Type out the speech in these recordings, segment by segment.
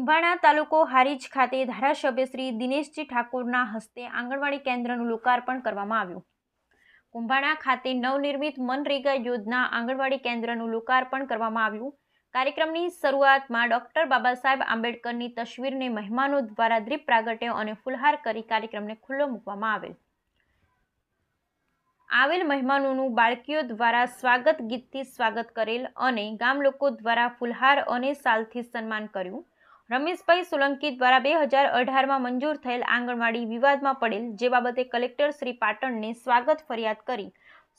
કુંભાણા તાલુકો હારીજ ખાતે ધારાસભ્ય શ્રી દિનેશજી ઠાકોરના હસ્તે આંગણવાડી કેન્દ્રનું લોકાર્પણ કરવામાં આવ્યું। કુંભાણા ખાતે નવનિર્મિત મનરેગા યોજના આંગણવાડી કેન્દ્રનું લોકાર્પણ કરવામાં આવ્યું। કાર્યક્રમની શરૂઆતમાં ડોક્ટર બાબાસાહેબ આંબેડકરની તસવીરને મહેમાનો દ્વારા દીપ પ્રાગટ્ય અને ફૂલહાર કરી કાર્યક્રમને ખુલ્લો મૂકવામાં આવેલ મહેમાનોનું બાળકીઓ દ્વારા સ્વાગત ગીતથી સ્વાગત કરેલ અને ગામ લોકો દ્વારા ફૂલહાર અને શાલથી સન્માન કર્યું। રમેશભાઈ સોલંકી દ્વારા 2018માં મંજૂર થયેલ આંગણવાડી વિવાદમાં પડેલ જે બાબતે કલેક્ટર શ્રી પાટણને સ્વાગત ફરિયાદ કરી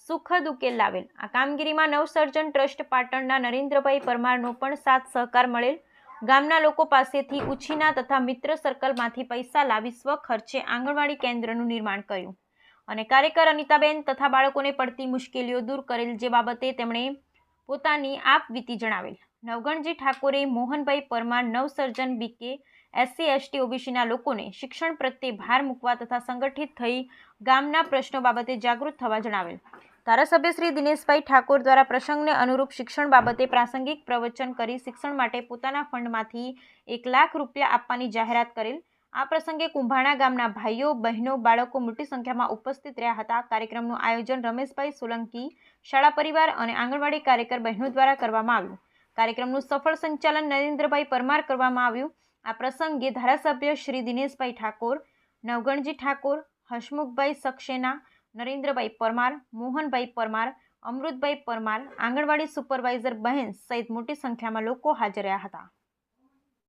સુખદ ઉકેલ લાવેલ। આ કામગીરીમાં નવસર્જન ટ્રસ્ટ પાટણના નરેન્દ્રભાઈ પરમારનો પણ સાથ સહકાર મળેલ। ગામના લોકો પાસેથી ઉછીના તથા મિત્ર સર્કલમાંથી પૈસા લાવી સ્વખર્ચે આંગણવાડી કેન્દ્રનું નિર્માણ કર્યું અને કાર્યકર અનિતાબેન તથા બાળકોને પડતી મુશ્કેલીઓ દૂર કરેલ જે બાબતે તેમણે પોતાની આપવીતી જણાવેલ। નવગણજી ઠાકોરે મોહનભાઈ પરમાર નવસર્જન બીકે SC ST OBCના લોકોને શિક્ષણ પ્રત્યે ભાર મૂકવા તથા સંગઠિત થઈ ગામના પ્રશ્નો બાબતે જાગૃત થવા જણાવેલ। ધારાસભ્ય શ્રી દિનેશભાઈ ઠાકોર દ્વારા પ્રસંગને અનુરૂપ શિક્ષણ બાબતે પ્રાસંગિક પ્રવચન કરી શિક્ષણ માટે પોતાના ફંડમાંથી 1 લાખ રૂપિયા આપવાની જાહેરાત કરેલ। આ પ્રસંગે કુંભાણા ગામના ભાઈઓ બહેનો બાળકો મોટી સંખ્યામાં ઉપસ્થિત રહ્યા હતા। કાર્યક્રમનું આયોજન રમેશભાઈ સોલંકી શાળા પરિવાર અને આંગણવાડી કાર્યકર બહેનો દ્વારા કરવામાં આવ્યું। કાર્યક્રમનું સફળ સંચાલન નરેન્દ્રભાઈ પરમાર કરવામાં આવ્યું। આ પ્રસંગે ધારાસભ્ય શ્રી દિનેશભાઈ ઠાકોર, નવગણજી ઠાકોર, હસમુખભાઈ સક્સેના, નરેન્દ્રભાઈ પરમાર, મોહનભાઈ પરમાર, અમૃતભાઈ પરમાર, આંગણવાડી સુપરવાઇઝર બહેન સહિત મોટી સંખ્યામાં લોકો હાજર રહ્યા હતા।